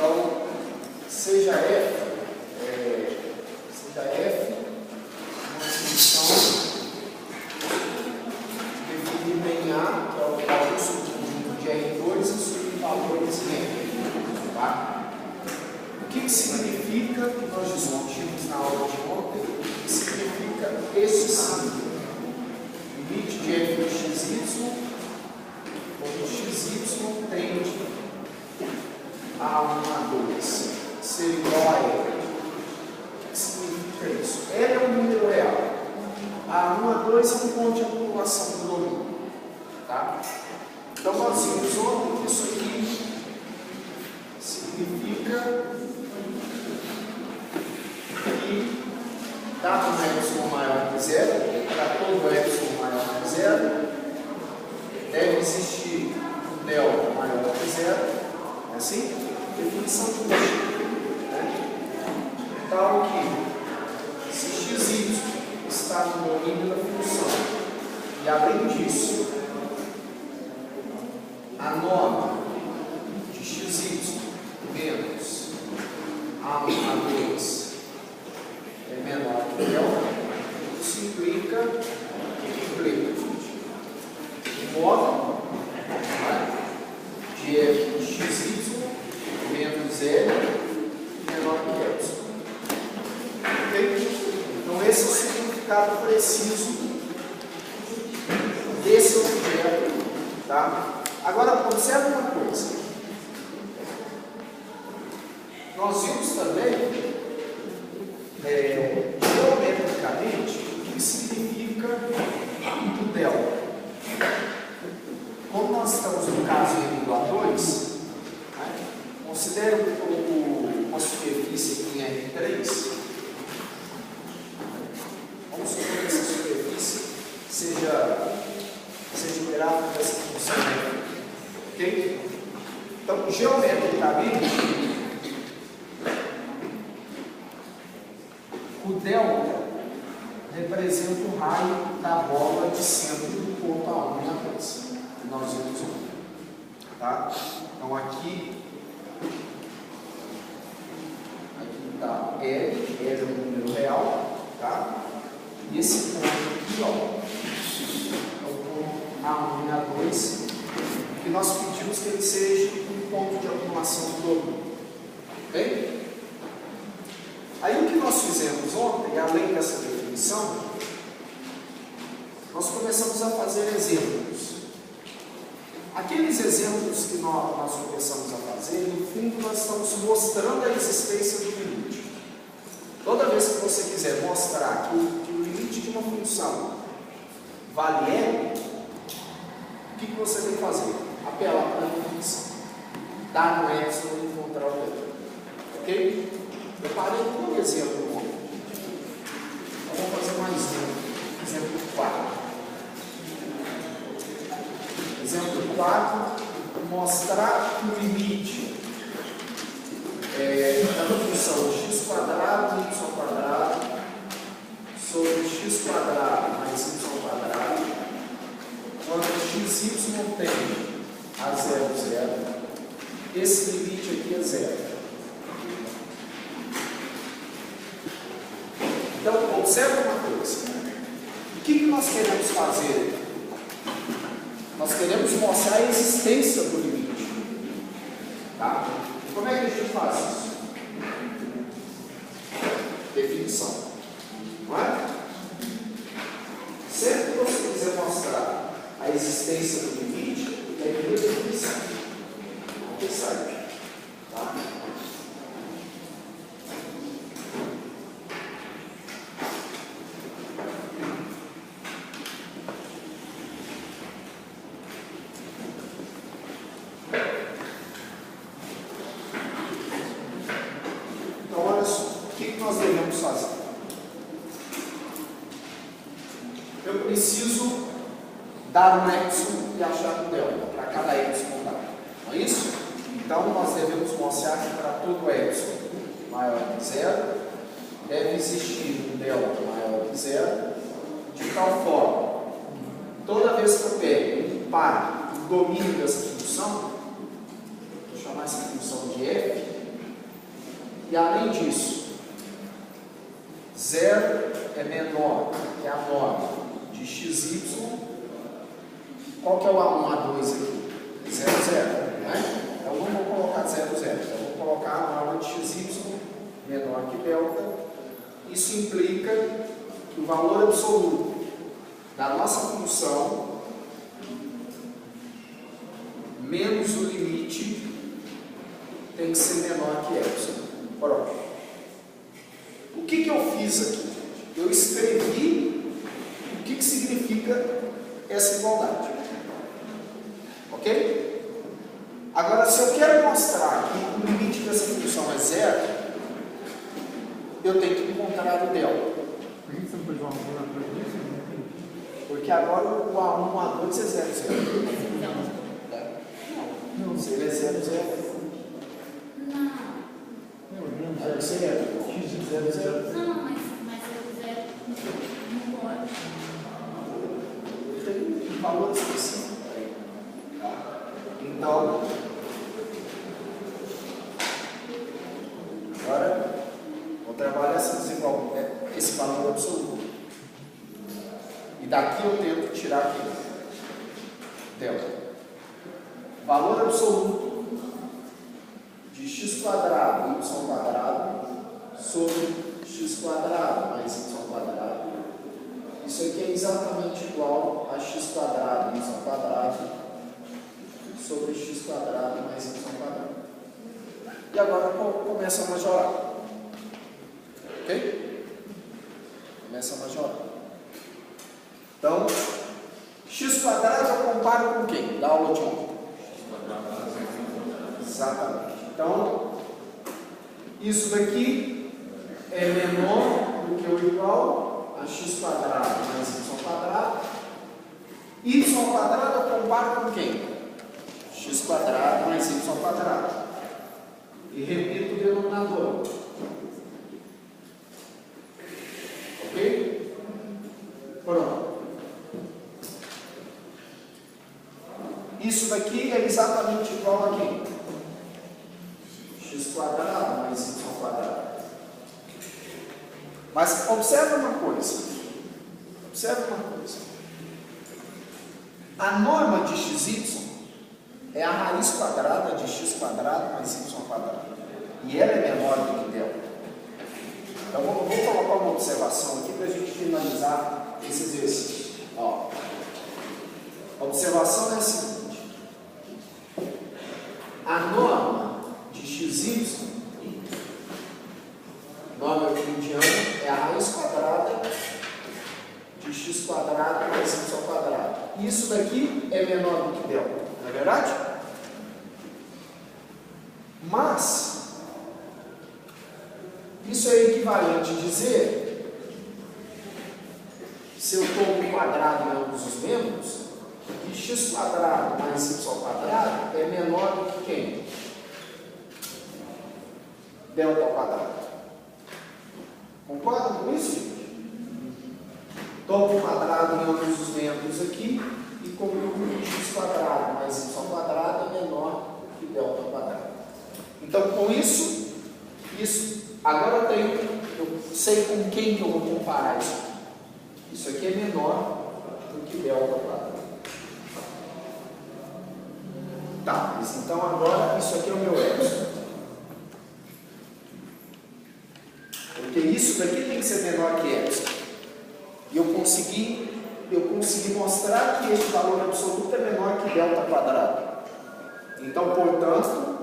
Então, seja F uma função definida em A, que é o valor subconjunto de R2 e subvalores em R. Tá? O que significa, que nós discutimos na aula de ontem, o que significa esse símbolo? Limite de f de xy, quando xy tende a 1 a 2 ser igual a L. O que significa isso? L é um número real. A 1 a 2 é um ponto de acumulação do domínio. Tá? Então nós vimos ontem que isso aqui significa que, dado um epsilon maior que zero, para todo epsilon maior que zero, deve existir um delta maior que zero. É assim? Definição de né? Tal que, se xy está no domínio da função, e além disso, a norma de xy menos a 1 a 2 é menor que delta, isso implica o modo de f de xy menos L menor que epsilon. Ok? Então esse é o significado preciso desse objeto. Tá? Agora, observe uma coisa. Nós vimos também, geometricamente, o que significa o delta. Como nós estamos no caso em A2, né, considere uma superfície aqui em R3. Vamos supor que essa superfície seja o gráfico dessa função. Ok? Então, geometricamente, o delta representa o raio da bola de centro do ponto A1 e A2. Nós vimos ontem. Tá? Então, aqui está L é um número real. Tá? E esse ponto aqui, ó, é o ponto A1 e A2, que nós pedimos que ele seja um ponto de acumulação do domínio. Ok? Aí o que nós fizemos ontem, além dessa definição, nós começamos a fazer exemplos. Aqueles exemplos que nós começamos a fazer, no fundo nós estamos mostrando a existência do limite. Toda vez que você quiser mostrar que o limite de uma função vale L, o que você tem que fazer? Apelar para a definição. Dar no epsilon e encontrar o delta. Ok? Eu parei com um exemplo ontem. Então vamos fazer mais um. Exemplo 4. Exemplo 4, mostrar que o limite da função x² y² sobre x² mais y², quando xy tende a 0, 0, esse limite aqui é 0. Então, observe uma coisa. O que nós queremos fazer? Nós queremos mostrar a existência do limite. Tá? Como é que a gente faz isso? Definição. Não é? Sempre que você quiser mostrar a existência do limite, é via definição. Não tem site. Tá? Nós devemos fazer. Eu preciso dar um epsilon e achar um delta para cada epsilon dado. Não é isso? Então nós devemos mostrar que para todo epsilon maior que 0 deve existir um delta maior que 0, de tal forma, toda vez que eu pego um par do domínio dessa função, vou chamar essa função de f, E além disso, 0 é menor que a norma de xy. Qual que é o A1, A2 aqui? 0, 0, né? Então não vou colocar 0, 0. Então vou colocar a norma de xy menor que delta. Isso implica que o valor absoluto da nossa função menos o limite tem que ser menor que epsilon. Pronto. O que eu fiz aqui? Eu escrevi o que significa essa igualdade. Ok? Agora, se eu quero mostrar que o limite dessa função é 0, eu tenho que encontrar o delta. Por que você não pôs uma bola atrás disso? Porque agora o A1, o A2 é 0, 0. Não, se ele é 0, 0. Aí você é x de 0, 0. Não, mas o 0 não pode. Tem um valor específico. Então, agora vou trabalhar esse valor absoluto. E daqui eu tento tirar aqui. Delta. Valor absoluto de x quadrado y quadrado sobre x quadrado mais y quadrado. Isso aqui é exatamente igual a x quadrado y quadrado sobre x quadrado mais y quadrado. E agora começa a majorar. Ok? Começa a majorar. Então, x quadrado eu comparo com quem? Da aula de ontem. Exatamente. Então, isso daqui é menor do que ou igual a x quadrado mais y quadrado. Y quadrado eu comparo com quem? X quadrado mais y quadrado. E repito o denominador. Ok? Pronto. Isso daqui é exatamente igual a quem? X quadrado mais y quadrado. Mas observe uma coisa. Observe uma coisa. A norma de xy é a raiz quadrada de x quadrado mais y quadrado. E ela é menor do que delta. Então vou colocar uma observação aqui para a gente finalizar esse exercício. Ó. A observação é a seguinte. A norma de xy, norma euclidiana, é a raiz quadrada de x quadrado mais y quadrado. Isso daqui é menor do que delta, não é verdade? Mas isso é equivalente a dizer, se eu tomo quadrado em ambos os membros, que x quadrado mais y quadrado é menor do que quem? Delta ao quadrado. Concordam com isso, gente? Tomo o quadrado em ambos os membros aqui e concluo que x quadrado mais y quadrado é menor que delta ao quadrado. Então, com isso, agora eu sei com quem que eu vou comparar isso aqui. Isso aqui é menor do que delta ao quadrado. Tá, mas então agora isso aqui é o meu epsilon. Porque isso daqui tem que ser menor que epsilon. E eu consegui mostrar que esse valor absoluto é menor que delta quadrado. Então, portanto,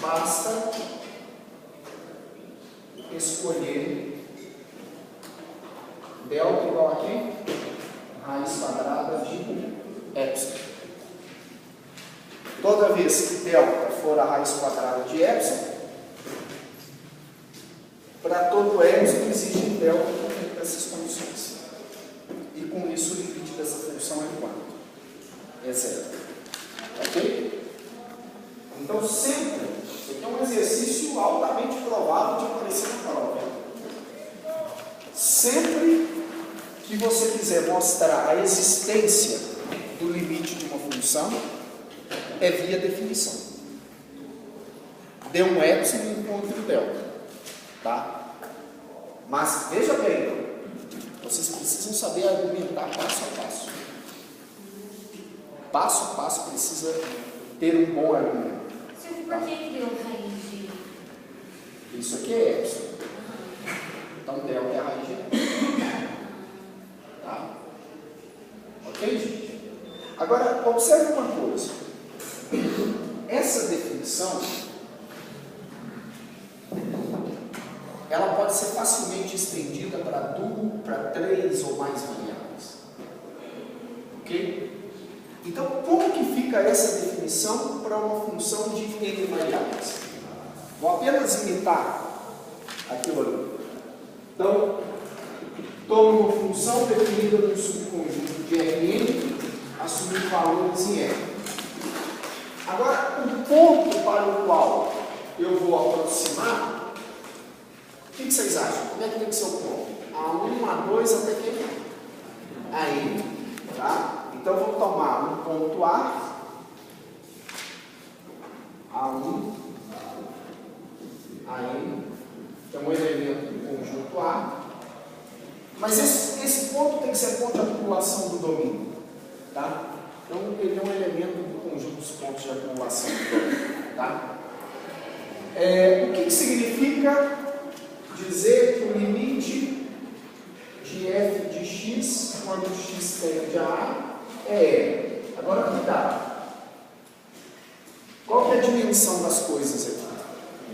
basta escolher delta igual a quem? Raiz quadrada de epsilon. Toda vez que delta for a raiz quadrada de epsilon, para todo epsilon existe um delta dentro dessas condições. E com isso o limite dessa função é quanto? É 0. Ok? Então sempre, isso aqui é um exercício altamente provável de aparecer na prova. Sempre que você quiser mostrar a existência do limite de uma função, é via definição. Dê um epsilon e encontre o delta. Tá? Mas, veja bem, vocês precisam saber argumentar passo a passo. Passo a passo precisa ter um bom argumento. Silvio, por que deu raiz de... Isso aqui é epsilon. Então, delta é a raiz de epsilon. Tá? Ok, gente? Agora, observe uma coisa. Essa definição, ela pode ser facilmente estendida para 3 ou mais variáveis. Ok? Então, como que fica essa definição para uma função de n variáveis? Vou apenas imitar aquilo ali. Então, tomo uma função definida num subconjunto de Rn, assumindo valores em R. Agora, o ponto para o qual eu vou aproximar, o que vocês acham? Como é que tem que ser o ponto? A1, A2 até que a N. Tá? Então, eu vou tomar um ponto A1, a N, que é um elemento do conjunto A. Mas esse ponto tem que ser ponto de acumulação do domínio. Tá? Então, ele é um elemento do conjunto dos pontos de acumulação do domínio. Tá? O que significa dizer que o limite de f de x, quando x tende a A, é L? Agora, cuidado. Qual que é a dimensão das coisas aqui?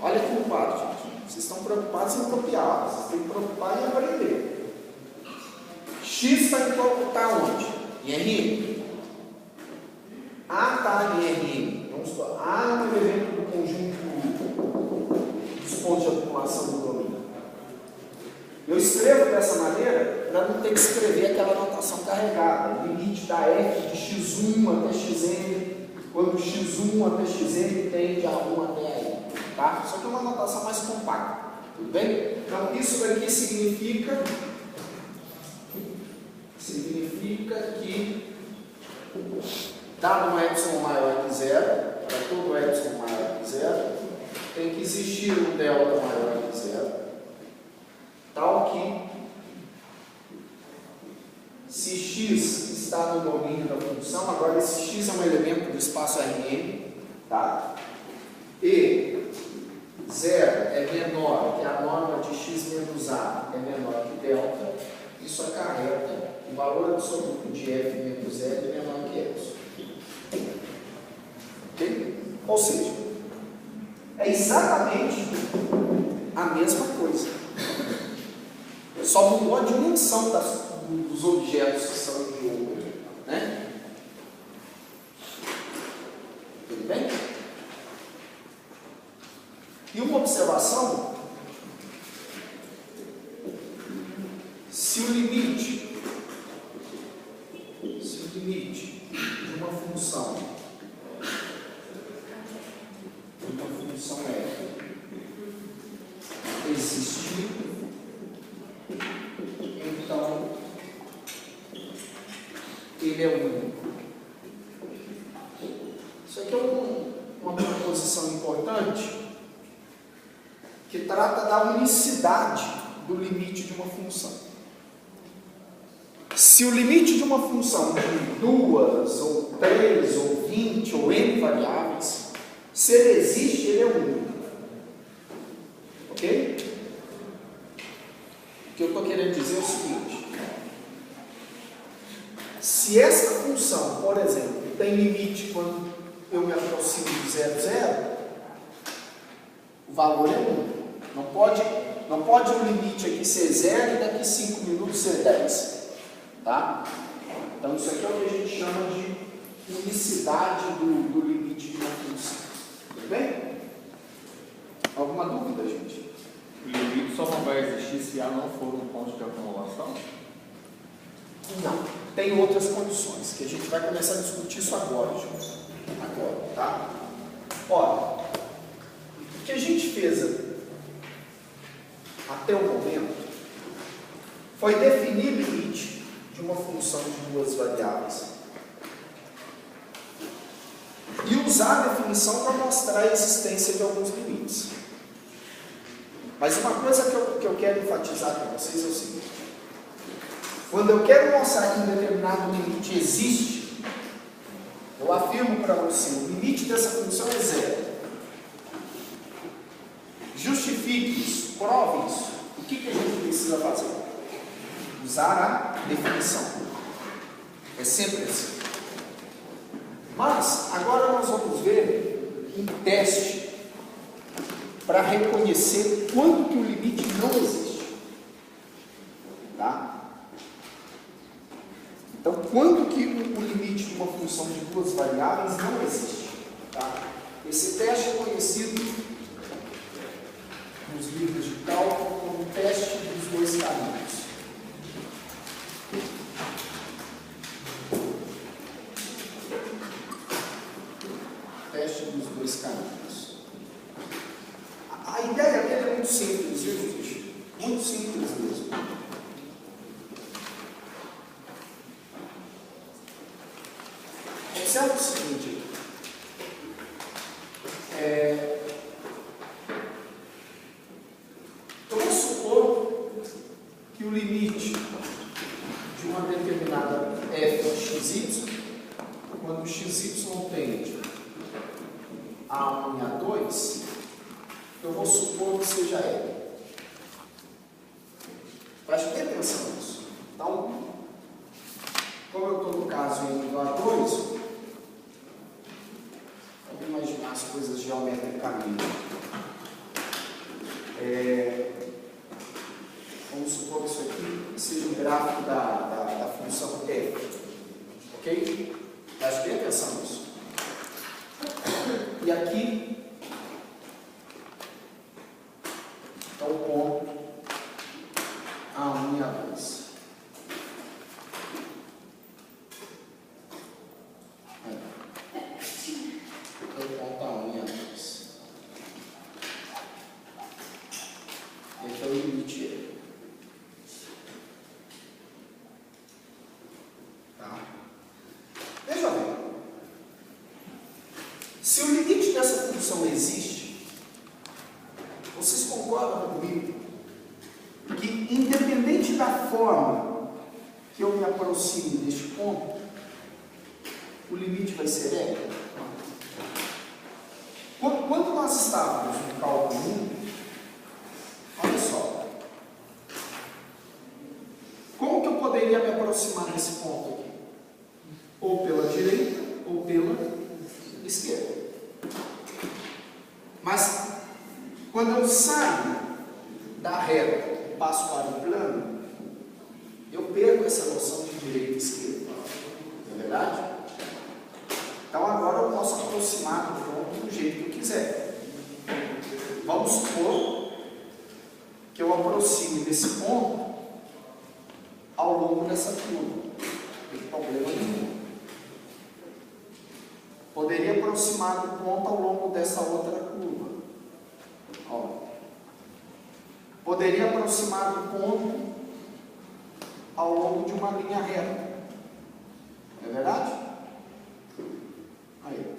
Olha aqui no quadro, gente. Vocês estão preocupados em copiar, vocês têm que preocupar em aprender. X está onde? Em Rn. A está em Rn. Vamos supor, A é um elemento do conjunto dos pontos de acumulação do domínio. Eu escrevo dessa maneira para não ter que escrever aquela notação carregada. Limite da f de x1 até xn, quando x1 até xn tende a 1 até a n. Tá? Só que é uma notação mais compacta. Tudo bem? Então, isso daqui significa que, dado um epsilon maior que zero, para todo epsilon maior que zero, tem que existir um delta maior que zero, tal que, se x está no domínio da função, agora esse x é um elemento do espaço Rn, tá? E 0 é menor que a norma de x menos a é menor que delta, isso acarreta o valor absoluto de f menos L é menor que epsilon. Ok? Ou seja, é exatamente a mesma coisa. Só mudou a dimensão dos objetos que são de ouro. Né? Tudo bem? E uma observação: se o limite de uma função f existir, então ele é único. Isso aqui é uma proposição importante que trata da unicidade do limite de uma função. Se o limite de uma função tem 2, ou 3, ou 20, ou n variáveis, se ele existe, ele é único. Ok? O que eu estou querendo dizer é o seguinte: se essa função, por exemplo, tem limite quando eu me aproximo de 0, 0, o valor é único. Não pode o limite aqui ser 0 e daqui 5 minutos ser 10. Tá? Então isso aqui é o que a gente chama de unicidade do limite de uma função. Tudo bem? Alguma dúvida, gente? O limite só não vai existir se A não for um ponto de acumulação? Não. Tem outras condições, que a gente vai começar a discutir isso agora, gente. Agora, tá? Olha, o que a gente fez até o momento foi definir limite de uma função de duas variáveis e usar a definição para mostrar a existência de alguns limites. Mas uma coisa que eu quero enfatizar com vocês é o seguinte: quando eu quero mostrar que um determinado limite existe, eu afirmo para você, o limite dessa função é zero. Justifique isso, prove isso. O que a gente precisa fazer? Usar a definição. É sempre assim. Mas, agora nós vamos ver um teste para reconhecer quando que o limite não existe. Tá? Então, quando que o limite de uma função de duas variáveis não existe? Tá? Esse teste é conhecido nos livros de cálculo como o teste dos dois caminhos. Teste dos dois caminhos. A ideia dele é muito simples, viu, gente? Muito simples mesmo. Observe o seguinte: vamos supor que o limite de uma determinada f de xy, quando xy tende a 1 e a 2, eu vou supor que seja L. Preste bem atenção nisso. Então, como eu estou no caso em igual a 2, vamos imaginar as coisas geometricamente. Vamos supor que isso aqui seja um gráfico da função f. Ok? Preste bem atenção nisso. E aqui é o ponto A1 e A2. É o ponto A1 e A2. Esse é o limite E. Tá? Veja bem. Se o limite dessa função existe, vocês concordam comigo que, independente da forma que eu me aproxime deste ponto, o limite vai ser L? Quando nós estávamos no cálculo 1, olha só, como que eu poderia me aproximar desse ponto aqui? Ou pela direita, ou pela esquerda. Mas, quando eu saio da reta e passo para o plano, eu perco essa noção de direita e esquerda. Não é verdade? Então, agora eu posso aproximar do ponto do jeito que eu quiser. Vamos supor que eu aproxime desse ponto ao longo dessa curva. Não tem problema nenhum. Poderia aproximar do ponto ao longo dessa outra curva. Ó. Poderia aproximar do ponto ao longo de uma linha reta. Não é verdade? Aí.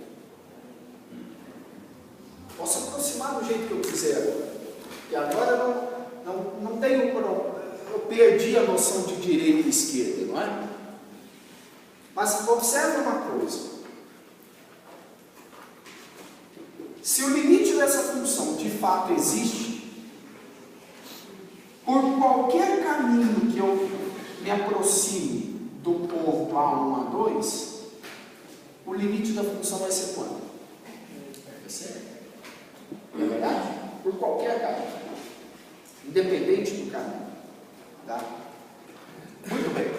Posso aproximar do jeito que eu quiser agora. E agora não tenho problema. Eu perdi a noção de direita e esquerda, não é? Mas observe uma coisa. Se o limite dessa função de fato existe, por qualquer caminho que eu me aproxime do ponto A1 a 2, o limite da função vai ser quanto? Vai ser. Não é verdade? Por qualquer caminho. Independente do caminho. Tá? Muito bem.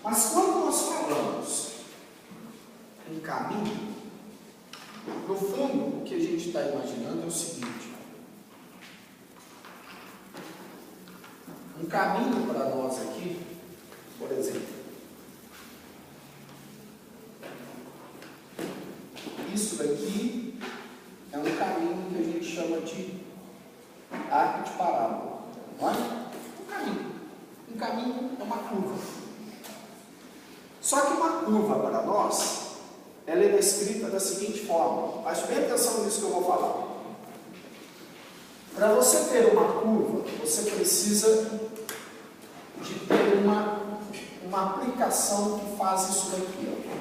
Mas quando nós falamos em caminho, no fundo, o que a gente está imaginando é o seguinte: um caminho para nós aqui, por exemplo, isso daqui é um caminho que a gente chama de arco de parábola. Não é? Um caminho é uma curva. Só que uma curva para nós, ela ela é escrita da seguinte forma. Preste bem atenção nisso que eu vou falar. Para você ter uma curva, você precisa de ter uma aplicação que faz isso daqui. Ó.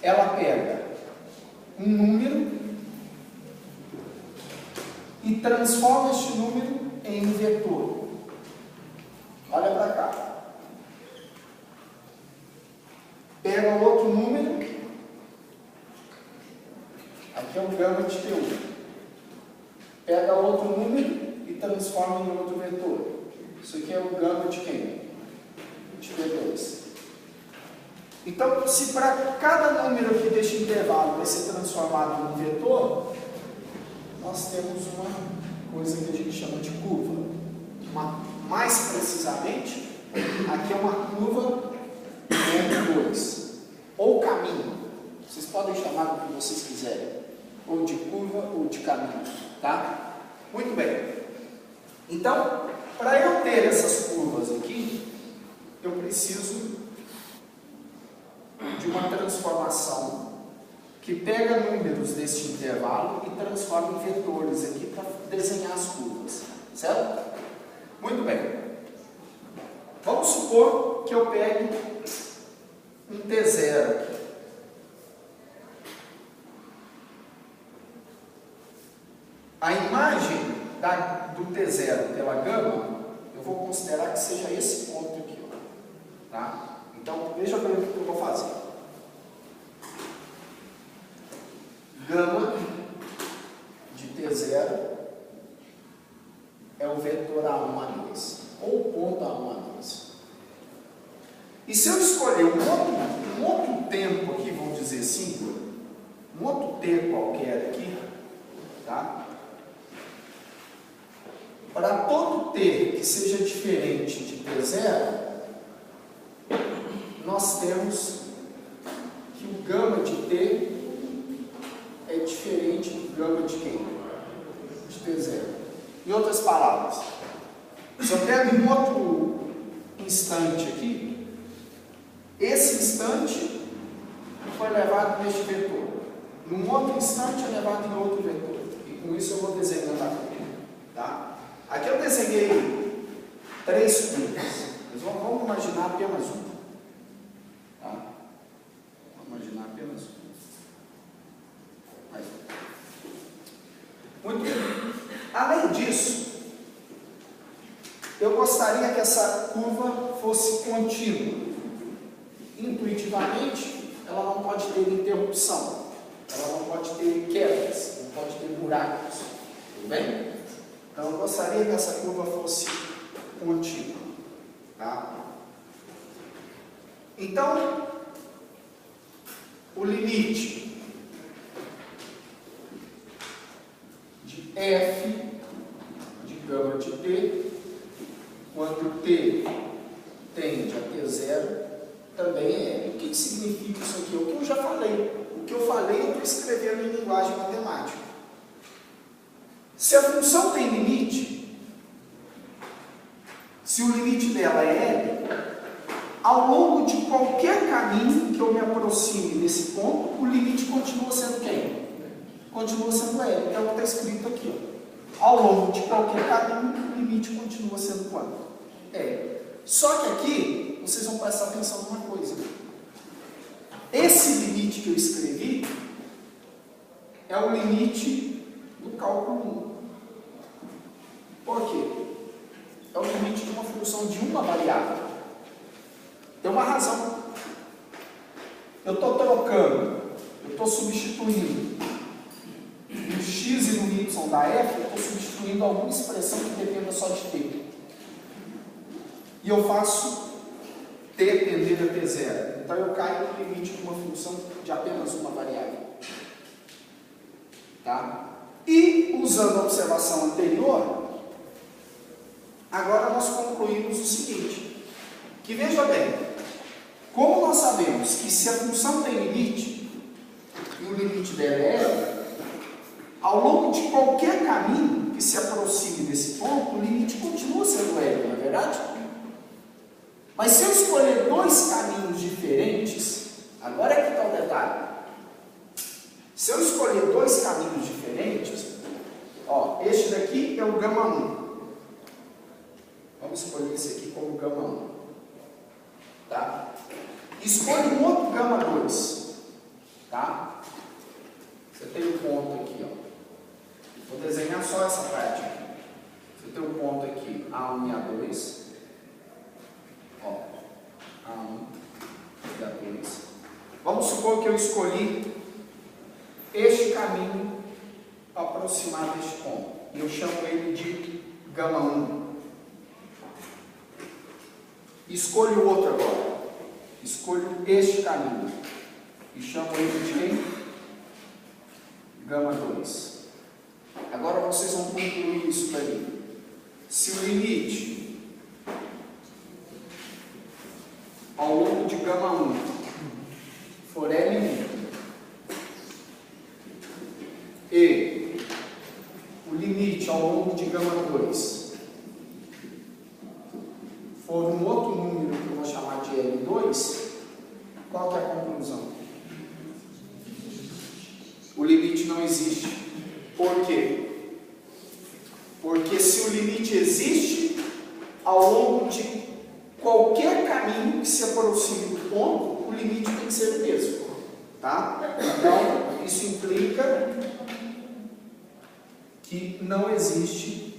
Ela pega um número e transforma este número em um vetor. Olha para cá. Pega outro número, aqui é um gama de T1. Pega outro número e transforma em outro vetor. Isso aqui é o gama de quem? De T2. Então, se para cada número aqui deste intervalo vai ser transformado em um vetor, nós temos uma coisa que a gente chama de curva. Mais precisamente, aqui é uma curva entre 2, ou caminho, vocês podem chamar do que vocês quiserem, ou de curva ou de caminho, tá? Muito bem. Então, para eu ter essas curvas aqui, eu preciso de uma transformação que pega números deste intervalo e transforma em vetores aqui para desenhar as curvas, certo? Muito bem. Vamos supor que eu pegue um T0 aqui. A imagem do T0 pela gama, eu vou considerar que seja esse ponto aqui. Ó, tá? Então, veja bem o que eu vou fazer. Gama de T0 é o vetor A1, A2, ou ponto A1, A2. E se eu escolher um outro tempo aqui, vamos dizer assim, um outro T qualquer aqui, tá? Para todo T que seja diferente de T0, nós temos que o gama de T é diferente do gama de quem? De T0. Em outras palavras, se eu pego um outro instante aqui, esse instante foi levado neste vetor. Num outro instante é levado em outro vetor. E com isso eu vou desenhando a curva. Tá? Aqui eu desenhei 3 curvas. Mas vamos imaginar apenas uma. Tá? Vamos imaginar apenas uma. Aí. Muito bem. Além disso, eu gostaria que essa curva fosse contínua. Intuitivamente, ela não pode ter interrupção, ela não pode ter quedas, não pode ter buracos, tudo bem? Então, eu gostaria que essa curva fosse contínua, tá? Então, o limite de f de gama de t, quando t tende a t0, também é L. O que significa isso aqui? O que eu já falei. O que eu falei eu estou escrevendo em linguagem matemática. Se a função tem limite, se o limite dela é L, ao longo de qualquer caminho que eu me aproxime desse ponto, o limite continua sendo quem? Continua sendo L. Então está escrito aqui. Ó. Ao longo de qualquer caminho, o limite continua sendo quanto? L. Só que aqui, vocês vão prestar atenção numa coisa. Esse limite que eu escrevi é o limite do cálculo 1. Por quê? É o limite de uma função de uma variável. Tem uma razão. Eu estou trocando, eu estou substituindo no x e no y da f, eu estou substituindo alguma expressão que dependa só de t. E eu faço t tender a t0. Então eu caio no limite de uma função de apenas uma variável. Tá? E, usando a observação anterior, agora nós concluímos o seguinte, que veja bem, como nós sabemos que se a função tem limite, e o limite dela é L, ao longo de qualquer caminho que se aproxime desse ponto, o limite continua sendo L, não é verdade? Mas se eu escolher 2 caminhos diferentes, agora é que está o detalhe. detalhe. Se eu escolher dois caminhos diferentes, ó, este daqui é o gama 1. Vamos escolher esse aqui como gama 1. Tá? Escolha um outro gama 2. Tá? Você tem um ponto aqui, ó. Vou desenhar só essa parte aqui. Você tem um ponto aqui, A1 e A2. Ó, A1 e A2. Vamos supor que eu escolhi este caminho para aproximar deste ponto. E eu chamo ele de gama 1. Escolho o outro agora. Escolho este caminho. E chamo ele de quem? Gama 2. Agora vocês vão concluir isso para mim. Se o limite ao longo de gama 1 for L1 e o limite ao longo de gama 2 for um outro número que eu vou chamar de L2, qual que é a conclusão? O limite não existe. Por quê? Porque se o limite existe, ao longo de qualquer caminho que se aproxime do ponto, o limite tem que ser o mesmo. Tá? Então, isso implica que não existe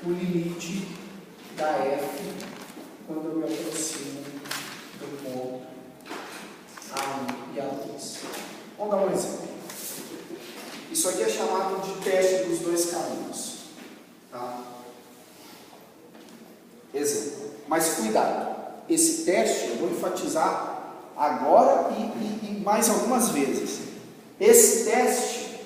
o limite da f quando eu me aproximo do ponto A1 e A2. Vamos dar um exemplo. Isso aqui é chamado de teste dos dois caminhos. Tá? Exemplo. Mas cuidado, esse teste eu vou enfatizar agora e mais algumas vezes. Esse teste,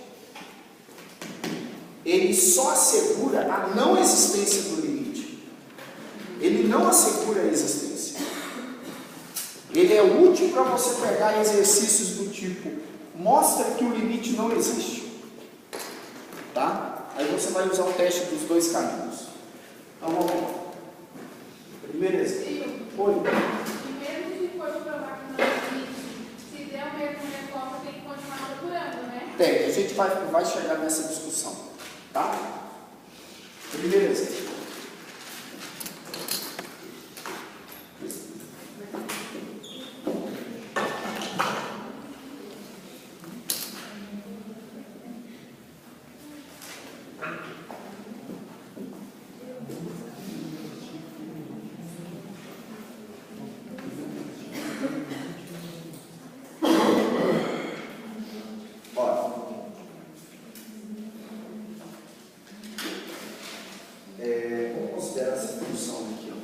ele só assegura a não existência do limite. Ele não assegura a existência. Ele é útil para você pegar exercícios do tipo, mostra que o limite não existe. Tá? Aí você vai usar o teste dos dois caminhos. Então vamos lá. Primeiro exemplo. Oi. Primeiro a gente pode provar que não existe. Se der o mesmo resposta, tem que continuar procurando, né? Tem, a gente vai chegar nessa discussão. Tá? Primeiro exemplo. Vamos considerar essa função aqui. Ó.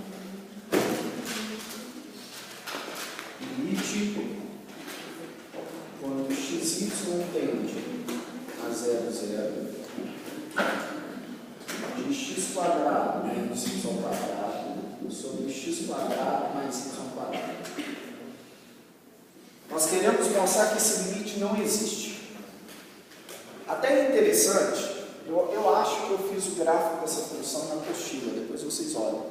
Limite quando x, y tende a 0, 0 de x quadrado menos y quadrado sobre x quadrado mais y quadrado. Nós queremos mostrar que esse limite não existe. Até é interessante. Eu acho que eu fiz o gráfico dessa função na apostila, depois vocês olham.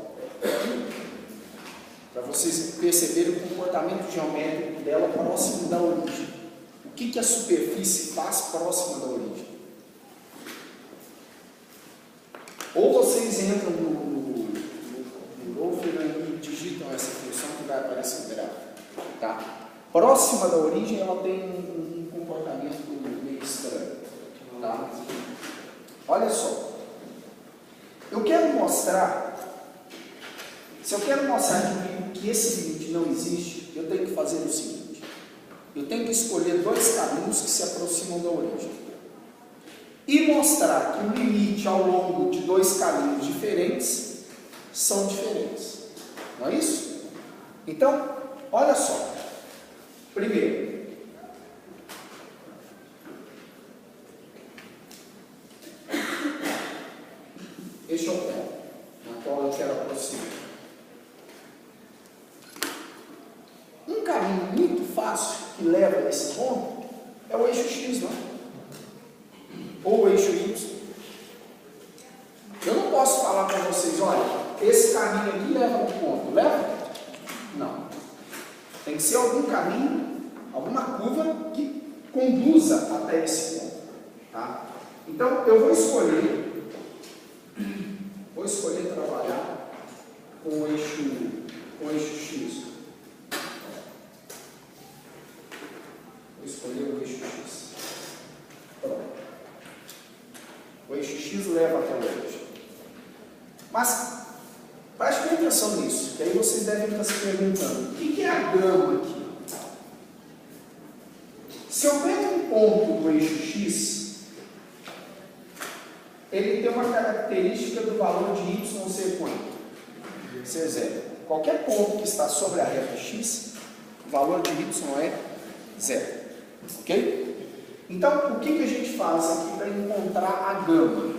Para vocês perceberem o comportamento geométrico dela próximo da origem. O que a superfície faz próxima da origem? Ou vocês entram no Grapher e digitam essa função que vai aparecer no gráfico. Tá? Próxima da origem ela tem um comportamento meio estranho. Tá? Olha só, eu quero mostrar, se eu quero mostrar que esse limite não existe, eu tenho que fazer o seguinte, eu tenho que escolher dois caminhos que se aproximam da origem e mostrar que o limite ao longo de dois caminhos diferentes são diferentes, não é isso? Então, olha só, primeiro, este é o ponto na qual eu quero aproximar. Um caminho muito fácil que leva a esse ponto é o eixo X, não é? Ou o eixo Y. Eu não posso falar para vocês, olha, esse caminho aqui leva a um ponto. Leva? Não. Tem que ser algum caminho, alguma que conduza até esse ponto. Tá? Então, eu vou escolher trabalhar com o eixo X. Vou escolher o eixo X. Pronto. O eixo X leva até o eixo. Mas, preste bem atenção nisso, que aí vocês devem estar se perguntando, o que é a gama aqui? Se eu pego um ponto do eixo X, ele tem uma característica do valor de y ser quanto? Ser zero. Qualquer ponto que está sobre a reta X, o valor de y é zero. Ok? Então, o que a gente faz aqui para encontrar a gama?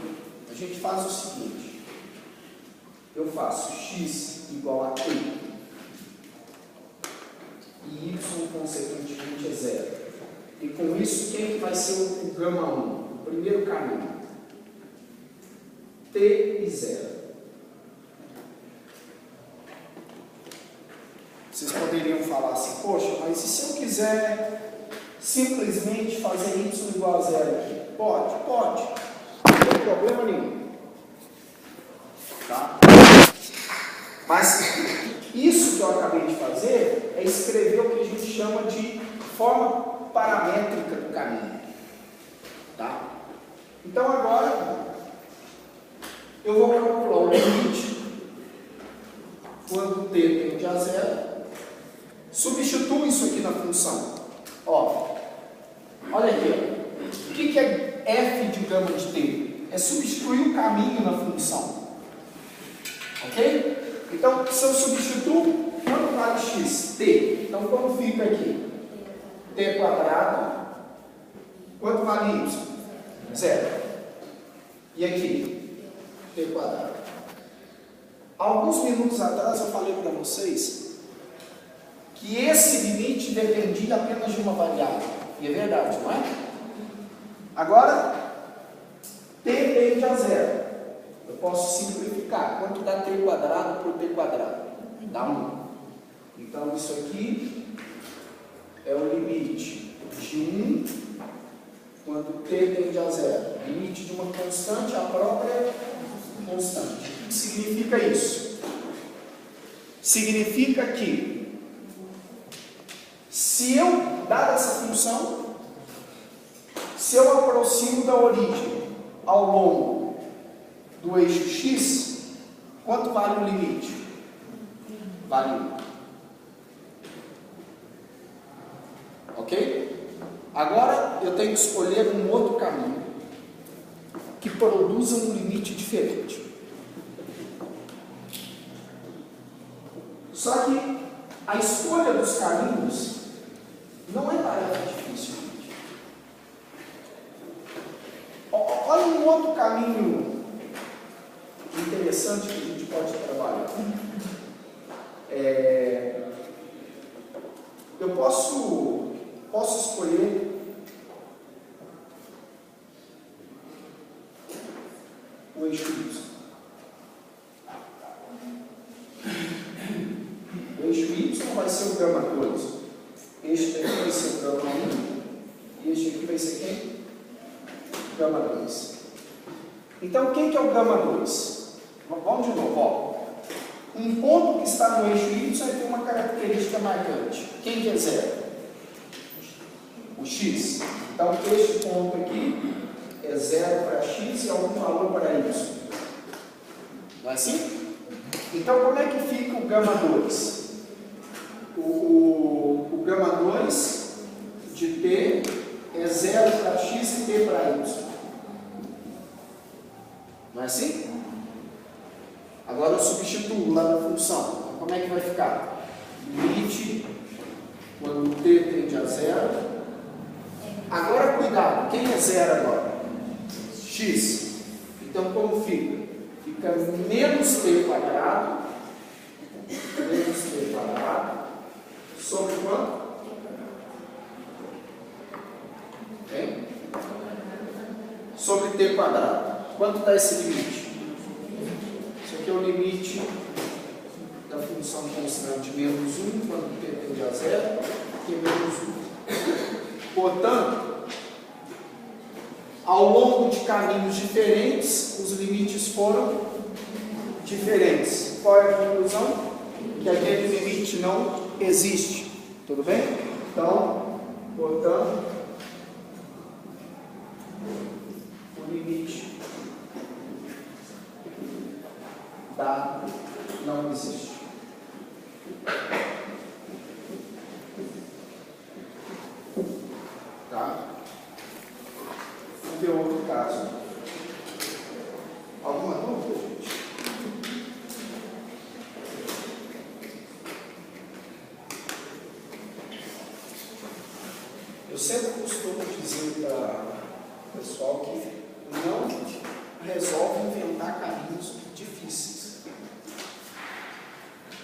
A gente faz o seguinte. Eu faço x igual a t e y, consequentemente, é zero. E com isso, quem que vai ser o gama 1? O primeiro caminho. T e 0. Vocês poderiam falar assim, poxa, mas e se eu quiser simplesmente fazer y igual a 0 aqui? Pode. Não tem problema nenhum. Tá? Mas isso que eu acabei de fazer é escrever o que a gente chama de forma paramétrica do caminho. Tá? Então agora eu vou calcular o limite quando t tende a 0. Substituo isso aqui na função. Ó, olha aqui. Ó. O que é f de gama de t? É substituir o caminho na função. Ok? Então, se eu substituo, quanto vale x? T. Então, como fica aqui? T quadrado. Quanto vale y? 0. E aqui? T quadrado. Alguns minutos atrás eu falei para vocês que esse limite dependia apenas de uma variável. E é verdade, não é? Agora, t tende a 0. Eu posso simplificar. Quanto dá t quadrado por t quadrado? Dá 1. Então, isso aqui é o limite de 1 quando t tende a 0. Limite de uma constante à própria constante. O que significa isso? Significa que se eu, dada essa função, se eu aproximo da origem ao longo do eixo x, quanto vale o limite? Vale 1. Ok? Agora eu tenho que escolher um outro caminho que produza um limite diferente. Só que a escolha dos caminhos não é tarefa difícil. Olha um outro caminho interessante que a gente pode trabalhar. Eu posso escolher o eixo Y. O eixo Y vai ser o gama 2. Este aqui vai ser o gama 1. E este aqui vai ser quem? Gama 2. Então, quem que é o gama 2? Vamos de novo. Ó. Um ponto que está no eixo Y tem uma característica marcante. Quem que é 0? O x. Então, este ponto aqui é 0 para x e algum valor para y. Não é assim? Então, como é que fica o gama 2? O gama 2 de t é 0 para x e t para y. Não é assim? Agora eu substituo lá na função. Como é que vai ficar? Limite quando t tende a 0. Agora cuidado, quem é 0 agora? X. Então como fica? Fica menos t quadrado. Menos t quadrado. Sobre quanto? Hein? Sobre t quadrado. Quanto dá esse limite? Isso aqui é o limite da função constante menos 1, quando t tende a 0, que é menos 1. Portanto, ao longo de caminhos diferentes, os limites foram diferentes. Qual é a conclusão? Que aquele limite não existe. Tudo bem? Então, portanto, o limite dado não existe. Tá? Vamos ver outro caso. Alguma dúvida, gente? Eu sempre costumo dizer para o pessoal que não resolve inventar caminhos difíceis.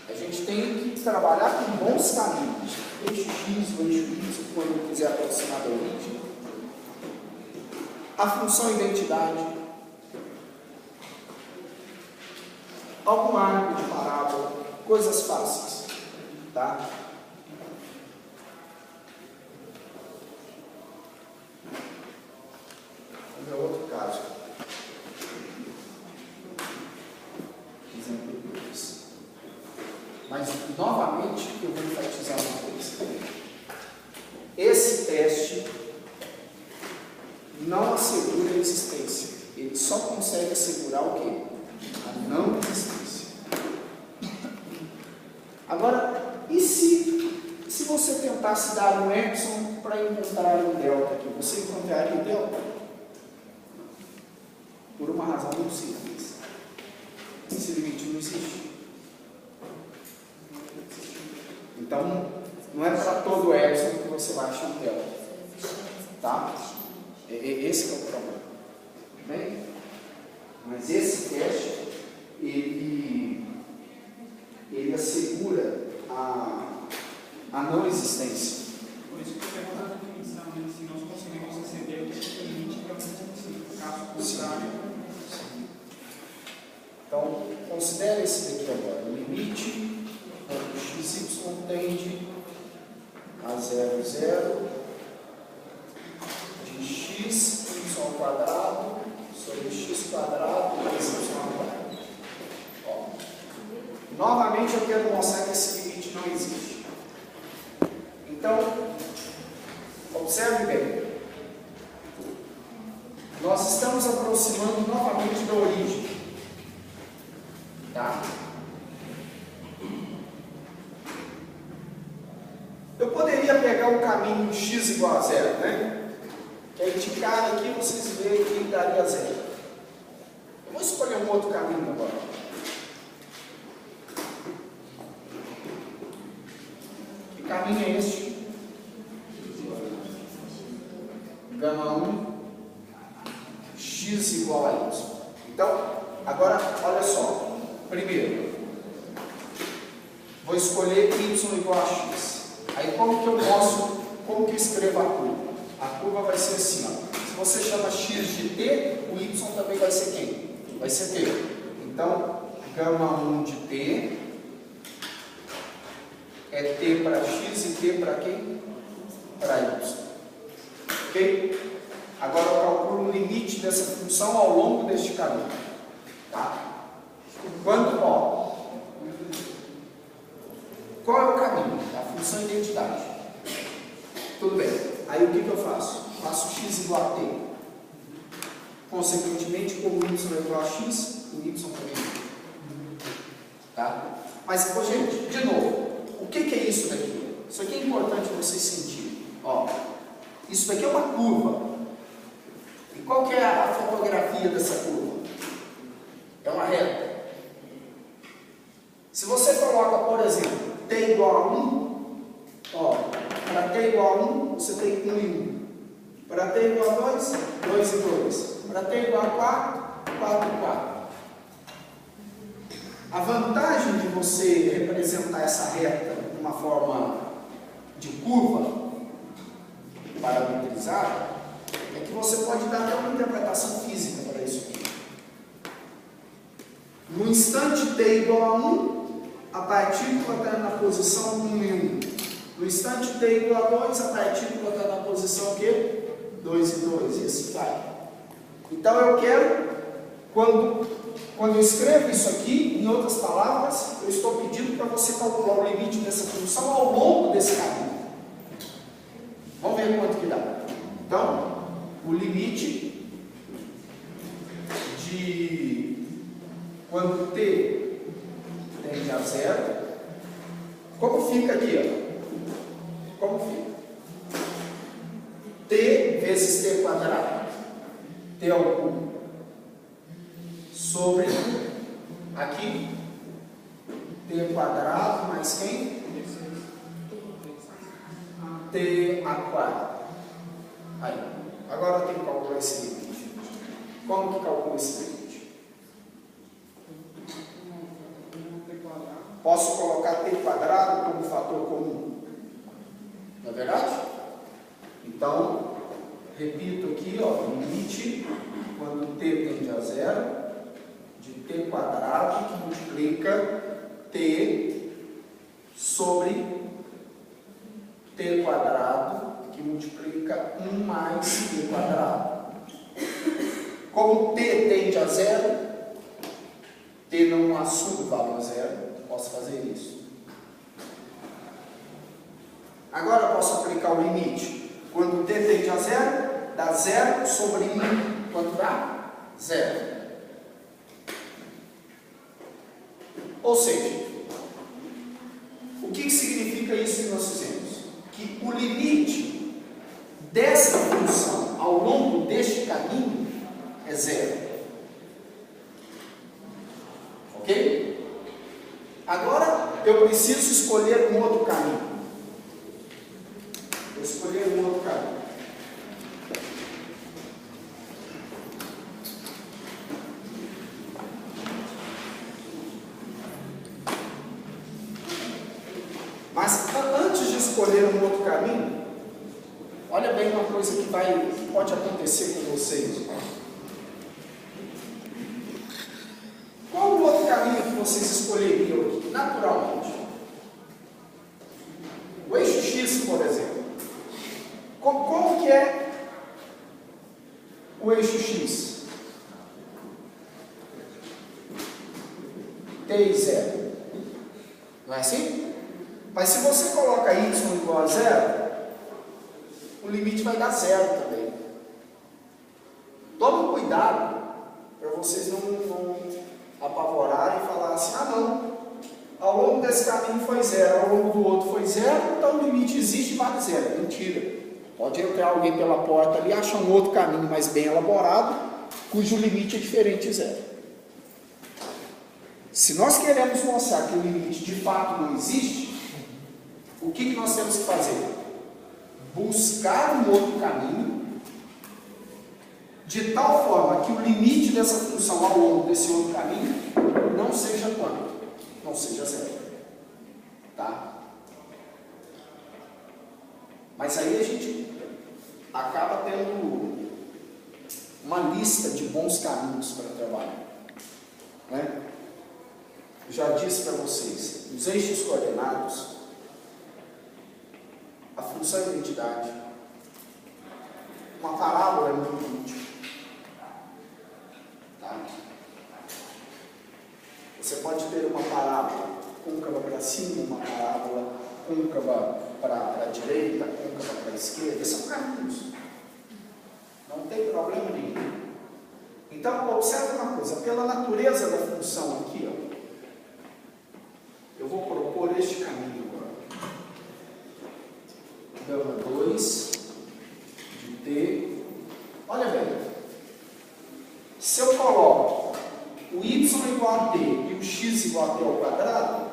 A gente tem que trabalhar com bons caminhos. Eixo X, o eixo Y, quando eu quiser aproximar da origem. A função identidade. Algum arco de parábola. Coisas fáceis. Tá? Vamos ver outro caso. Exemplo 2. Mas, novamente, eu vou enfatizar uma coisa. Esse teste não assegura a existência. Ele só consegue assegurar o quê? A não existência. Agora, e se você tentasse dar um epsilon para encontrar um delta aqui? Você encontraria o delta? Por uma razão muito simples. Esse limite não existe. Então, não é para todo epsilon que você vai achar um delta. Tá? Esse é o problema. Bem? Mas esse teste, ele assegura a não existência. Por isso que eu pergunto a definição, né? Se nós conseguimos receber o limite para o caso contrário. Então, considere esse daqui agora. O limite onde xy tende a 0, 0 de x, y ao quadrado sobre x quadrado mais y ao quadrado. Ó. Novamente eu quero mostrar que esse limite não existe. Então, observe bem. Nós estamos aproximando novamente da origem. Tá? Eu poderia pegar o caminho de x igual a 0, né? Que aí de cara aqui vocês veem que daria 0. Eu vou escolher um outro caminho agora. Que caminho é este? Gama 1, x igual a y. Então, agora, olha só. Primeiro, vou escolher y igual a x. Aí como que eu escrevo a curva? A curva vai ser assim, ó. Se você chama x de t, o y também vai ser quem? Vai ser t. Então, gama 1 de t é t para x e t para quem? Para y. Ok? Agora eu calculo o limite dessa função ao longo deste caminho. Tá? Quando, ó, qual é o caminho? A função identidade. Tudo bem. Aí o que eu faço? Faço x igual a t. Consequentemente, como y é igual a x, o y também. Tá? Mas, gente, de novo, o que é isso daqui? Isso aqui é importante vocês sentirem. Ó, isso daqui é uma curva. E qual que é a fotografia dessa curva? É uma reta. Se você coloca, por exemplo, t igual a 1, ó, para t igual a 1, você tem 1 e 1. Para t igual a 2, 2 e 2. Para t igual a 4, 4 e 4. A vantagem de você representar essa reta de uma forma de curva parametrizada é que você pode dar até uma interpretação física para isso aqui. No instante t igual a 1, a partícula está na posição 1 e 1. No instante t igual a 2, a partícula está na posição 2 e 2, e assim vai. Então eu quero, quando eu escrevo isso aqui, em outras palavras, eu estou pedindo para você calcular o limite dessa função ao longo desse caminho. Vamos ver quanto que dá. Então, o limite de quando t tende a 0, como fica aqui? Ó? Como fica? T vezes t quadrado, t ao cubo, sobre aqui, t quadrado mais quem? T a quadrado. Aí, agora eu tenho que calcular esse limite. Como que calcula esse limite? Posso colocar t quadrado como fator comum? Não é verdade? Então, repito aqui, ó, limite, quando t tende a 0, de t quadrado que multiplica t sobre t quadrado que multiplica 1 mais t quadrado. Como t tende a 0, t não assume o valor 0, posso fazer isso. Agora eu posso aplicar o limite. Quando t tende a 0, dá 0 sobre 1. Quanto dá? 0. Ou seja, o que significa isso que nós fizemos? Que o limite dessa função ao longo deste caminho é 0. Ok? Agora eu preciso escolher um outro caminho. Vou escolher um outro caminho. Mas antes de escolher um outro caminho, olha bem uma coisa que pode acontecer com vocês. Qual o outro caminho que vocês escolheriam aqui, naturalmente? O eixo X, por exemplo. Como que é o eixo X? T e 0. Não é assim? Mas se você coloca y igual a 0, o limite vai dar 0 também. Tome cuidado para vocês não apavorarem e falar assim, ah não, ao longo desse caminho foi 0, ao longo do outro foi 0, então o limite existe e vale 0. Mentira. Pode entrar alguém pela porta ali e achar um outro caminho mais bem elaborado, cujo limite é diferente de 0. Se nós queremos mostrar que o limite de fato não existe, o que nós temos que fazer? Buscar um outro caminho, de tal forma que o limite dessa função ao longo desse outro caminho não seja quanto? Não seja 0. Tá? Mas aí a gente acaba tendo uma lista de bons caminhos para trabalhar. Né? Eu já disse para vocês, os eixos coordenados, a função de identidade, uma parábola é muito útil. Tá? Você pode ter uma parábola côncava para cima, uma parábola côncava para a direita, côncava para a esquerda, são caminhos. Não tem problema nenhum. Então, observe uma coisa, pela natureza da função aqui, ó, eu vou propor este caminho agora. Gama 2 de t. Olha bem, se eu coloco o y igual a t e o x igual a t ao quadrado,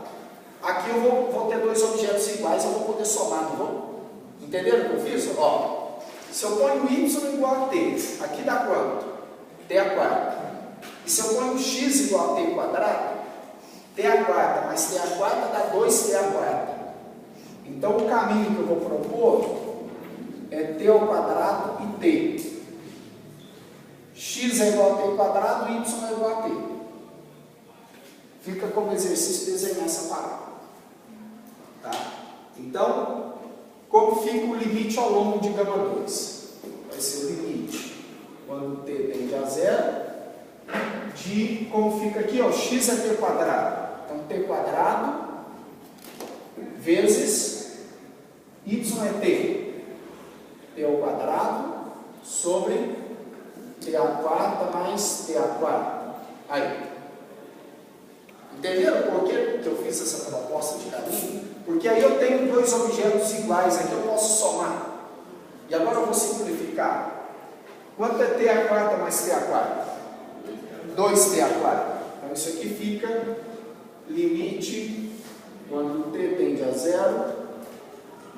aqui eu vou ter dois objetos iguais, eu vou poder somar, não vou? Entenderam o que eu fiz? Ó, se eu ponho o y igual a t, aqui dá quanto? t a quarta. E se eu ponho o x igual a t quadrado, t a quarta mais t a quarta dá 2t a quarta. Então o caminho que eu vou propor é t ao quadrado e t. X é igual a t quadrado, y é igual a t. Fica como exercício desenhar essa parábola. Tá? Então, como fica o limite ao longo de gama 2? Vai vai ser o limite quando t tende a zero, de, como fica aqui, ó, x é t quadrado. Então, t quadrado vezes y é t. T ao quadrado sobre t a quarta mais t a quarta. Aí. Entenderam por que eu fiz essa proposta de caminho? Porque aí eu tenho dois objetos iguais aqui, eu posso somar. E agora eu vou simplificar. Quanto é t a quarta mais t a quarta? 2t a quarta. Então isso aqui fica limite, quando t tende a zero,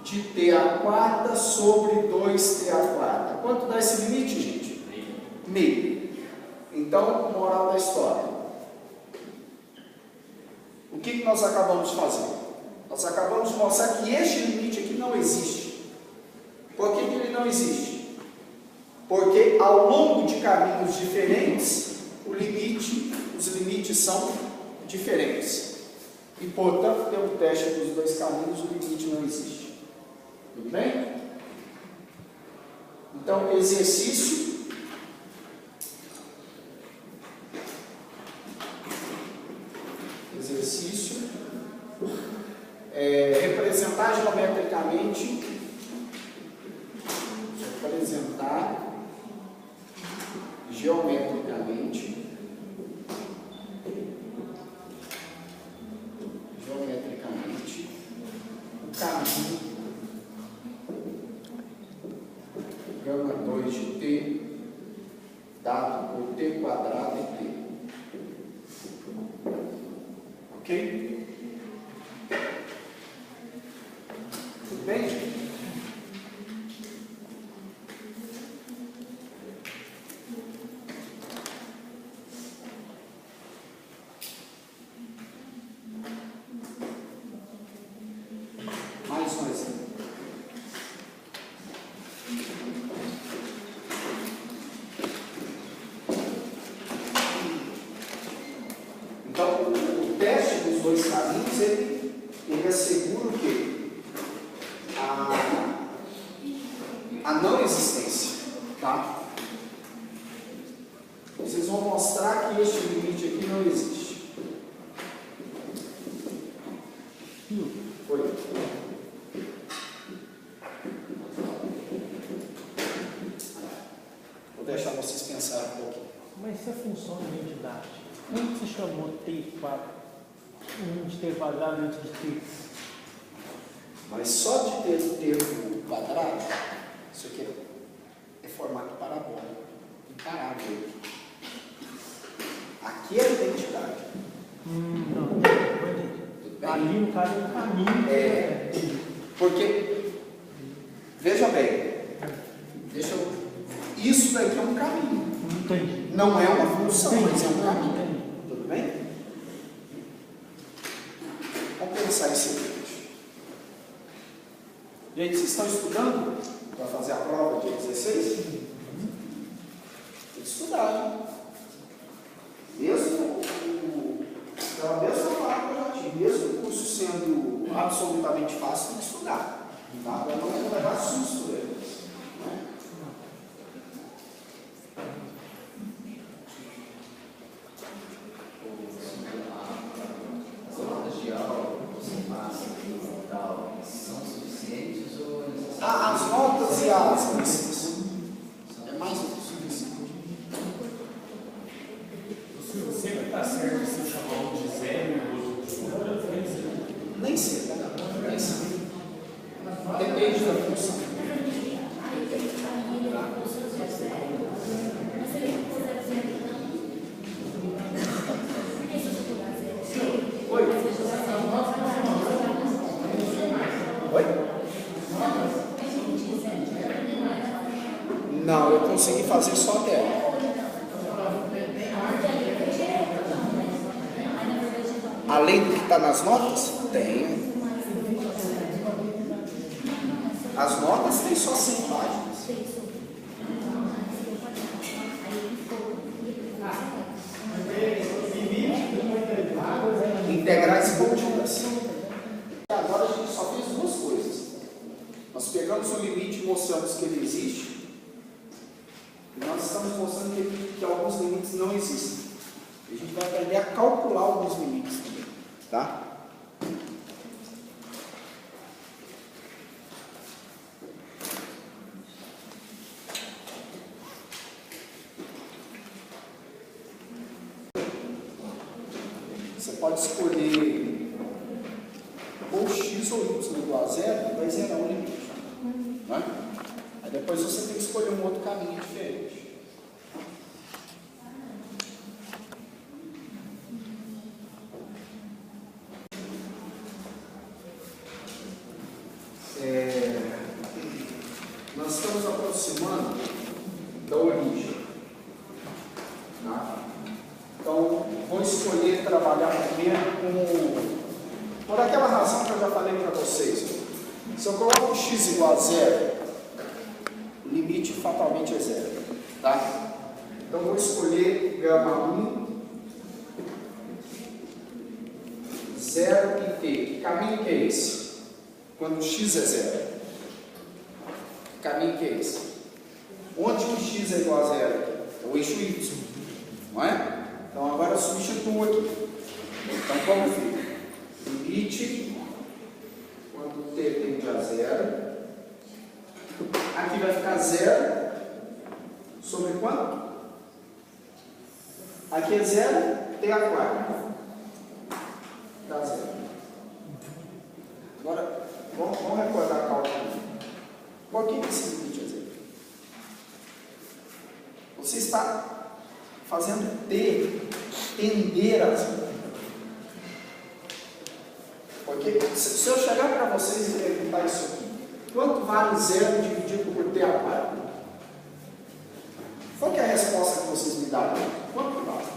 de t a quarta sobre 2t a quarta. Quanto dá esse limite, gente? Meio. Então, moral da história. O que nós acabamos de fazer? Nós acabamos de mostrar que este limite aqui não existe. Por que ele não existe? Porque ao longo de caminhos diferentes, os limites são diferentes. E, portanto, pelo teste dos dois caminhos, o limite não existe. Tudo bem? Então, exercício. Representar geometricamente. O caminho gama 2 de t dado por t quadrado e t. Ok? Tudo bem, gente? Mais um exemplo. Então, o teste dos dois caminhos, ele assegura o quê? A não existência, tá? Vocês vão mostrar que este limite aqui não existe. Foi. Vou deixar vocês pensarem um pouquinho. Mas se a função é uma entidade, como você chamou t de t quadrado antes de t? Mas só de ter o termo quadrado, isso aqui é formato parabólico, imparável. Aqui é a identidade. Não, Tudo bem? ali no caso é um caminho. Porque, veja bem, isso daqui é um caminho. Entendi. Não é uma função, Entendi. mas é um caminho. Entendi. Tudo bem? Vamos pensar em seguinte. Gente, vocês estão estudando para fazer a prova de 16? Tem que estudar, hein? Mesmo pela mesma palavra que eu já tive, mesmo o curso sendo absolutamente fácil, tem que estudar. Tá? Para não levar susto deles. As notas de aula, você passa e tal, são suficientes ou é necessário? As notas e as licenças. É mais do que suficiente. Sempre está certo se chamar um de zero e o outro de outra vez? Nem sempre, não. Nem sempre. Depende da função. Oi? Oi? Não, eu consegui fazer só até ela. Além do que está nas notas? Tem. As notas têm só 100 páginas. Integrais contínuas. Agora a gente só fez duas coisas. Nós pegamos o limite e mostramos que ele existe. E nós estamos mostrando que alguns limites não existem. A gente vai aprender a calcular alguns limites também, tá? Você pode escolher ou x ou y igual a zero e vai zerar o limite. Não é? Aí depois você tem que escolher um outro caminho diferente. Nós estamos aproximando da origem. Tá? Então, vou escolher trabalhar primeiro por aquela razão que eu já falei para vocês. Se eu coloco x igual a zero, o limite fatalmente é zero. Tá? Então, vou escolher gama 1, 0 e t. Que caminho que é esse? Quando x é zero. Que caminho que é esse? Onde que x é igual a zero? É o eixo y. Não é? Então, agora eu substituo aqui. Então, como fica? Limite, quando t tende a zero. Aqui vai ficar zero. Sobre quanto? Aqui é zero, t a quarta. Dá zero. Agora, vamos recordar a cálculo. Por que esse limite é zero? Você está fazendo t tender a zero. Porque se eu chegar para vocês e perguntar isso aqui, quanto vale zero dividido por t a quarta? Qual que é a resposta que vocês me dão? Quanto vale?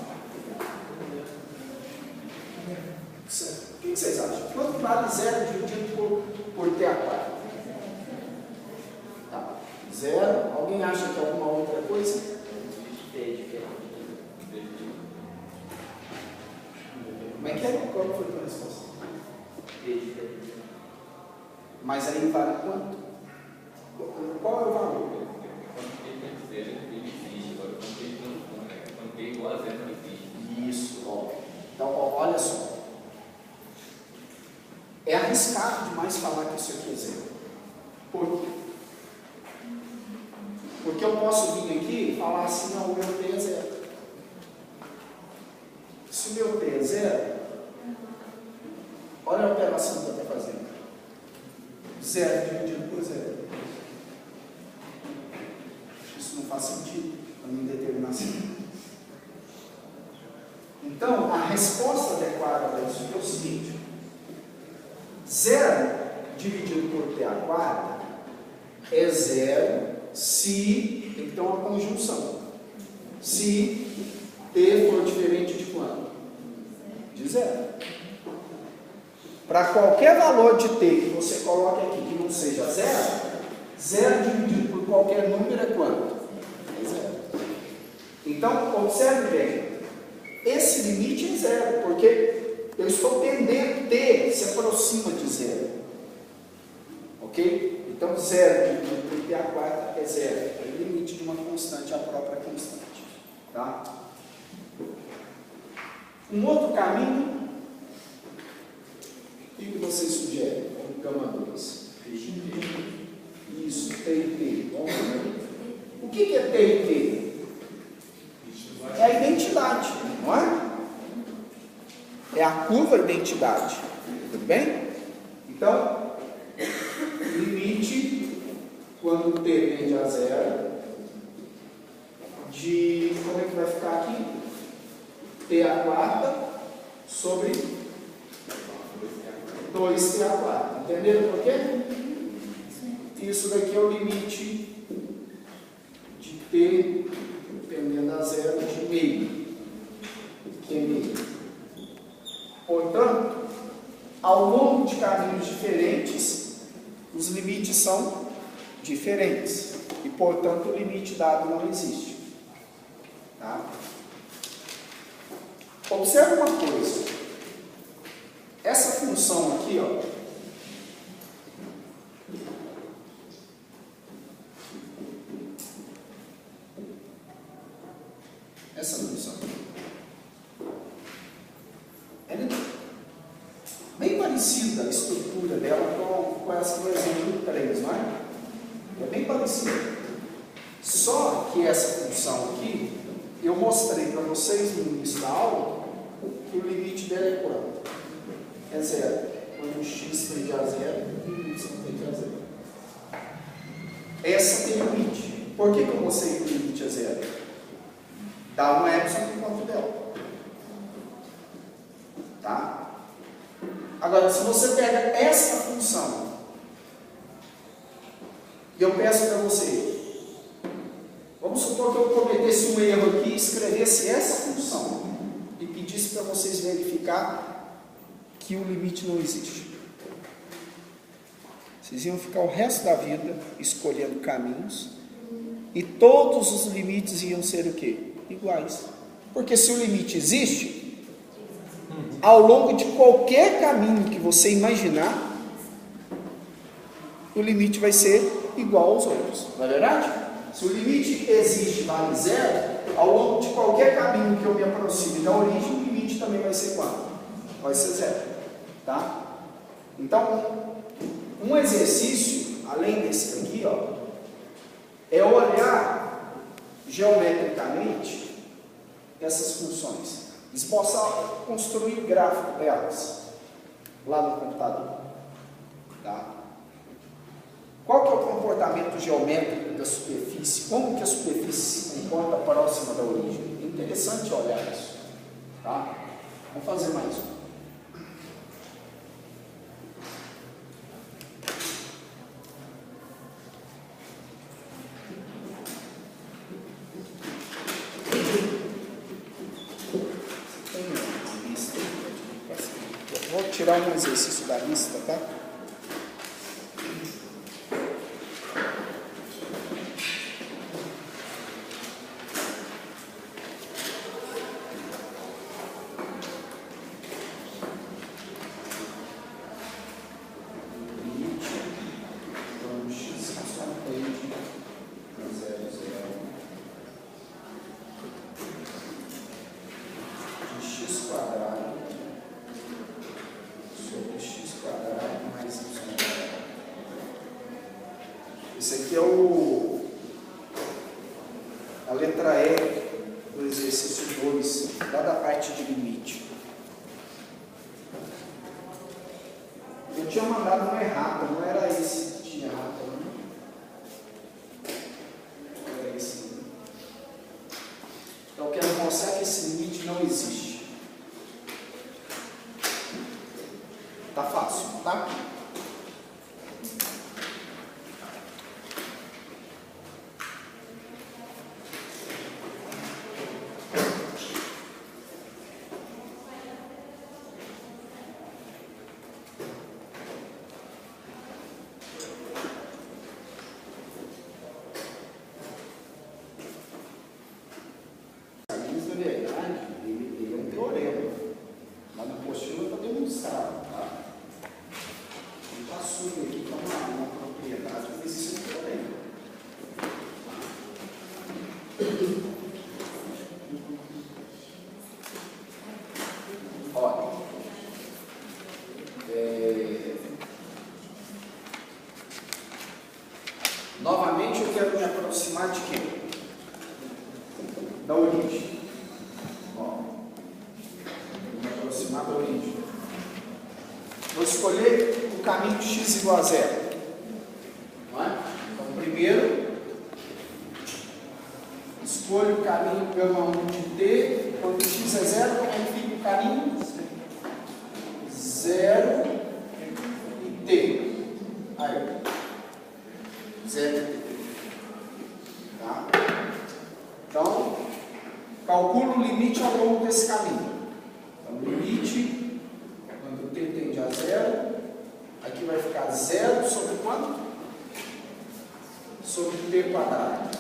O que vocês acham? Quanto vale zero dividido por t a quarta? Tá. Zero. Alguém acha que é alguma outra coisa? Como é que é? Qual foi a tua resposta? Mas aí vale quanto? Qual é o valor? Isso, ó. Então, ó, olha só. É arriscado demais falar que isso aqui é zero. Por quê? Porque eu posso vir aqui e falar assim, não, o meu t é zero. Se o meu t é zero, olha a operação que eu estou fazendo. Zero dividido por zero. Isso não faz sentido na minha determinação. Então, a resposta adequada a isso é o seguinte. Zero dividido por t a quarta é zero se, tem que ter uma conjunção. Se t for diferente de quanto? De zero. Para qualquer valor de t que você coloque aqui que não seja zero, zero dividido por qualquer número é quanto? É zero. Então, observe bem. Esse limite é zero, porque eu estou tendendo, t se aproxima de zero. Ok? Então, zero dividido por t a quarta é zero. É o limite de uma constante, a própria constante. Tá? Um outro caminho, o que você sugere? Gama 2. Isso, t e t. O que é t e t? É a identidade, não é? É a curva identidade. Tudo bem? Então, limite, quando t tende a zero, de, como é que vai ficar aqui? T a quarta sobre 2t a quarta. Entenderam por quê? Isso daqui é o limite de t tendendo a zero de meio. Que é meio. Portanto, ao longo de caminhos diferentes, os limites são diferentes. E, portanto, o limite dado não existe. Tá? Observe uma coisa. Essa função aqui, ó, Essa função. Ela é bem parecida a estrutura dela com essa do exemplo 3, não é? É bem parecida. Só que essa função aqui, eu mostrei para vocês no início da aula que o limite dela é quanto? É zero. Quando o x tende a zero, o y tende a zero. Essa tem limite. Por que eu mostrei que o limite é zero? Dá um epsilon por conta dela. Tá? Agora, se você pega essa função e eu peço para você, vamos supor que eu cometesse um erro aqui e escrevesse essa função e pedisse para vocês verificar que o limite não existe. Vocês iam ficar o resto da vida escolhendo caminhos e todos os limites iam ser o quê? Iguais. Porque se o limite existe, ao longo de qualquer caminho que você imaginar, o limite vai ser igual aos outros. Não é verdade? Se o limite existe e vale zero, ao longo de qualquer caminho que eu me aproxime da origem, o limite também vai ser quanto? Vai ser zero. Tá? Então, um exercício, além desse aqui, ó, é olhar geometricamente essas funções. Esboçar, construir gráfico delas lá no computador. Tá? Qual que é o comportamento geométrico da superfície? Como que a superfície se comporta próxima da origem? É interessante olhar isso. Tá? Vamos fazer mais um. Vou tirar um exercício da lista, tá? Esse aqui é a letra E do exercício 2, lá da parte de limite. Eu tinha mandado uma errata, não era esse que tinha errata, não? Era esse. Então eu quero mostrar que esse limite não existe. Tá fácil, tá? Ele é um teorema. Lá na apostila está demonstrado. Tá? Ele está assume aqui como uma propriedade, mas isso é um teorema. Olha. Novamente eu quero me aproximar de quem? Da origem. Da origem. Vou escolher o caminho de x igual a zero. Não é? Então, primeiro, escolho o caminho gama 1 de t. Quando x é zero, como é que fica o caminho? 0 e t. Aí. 0 e t. Tá? Então, calculo o limite ao longo desse caminho. Então, limite, quando t tende a zero, aqui vai ficar zero sobre quanto? Sobre t quadrado.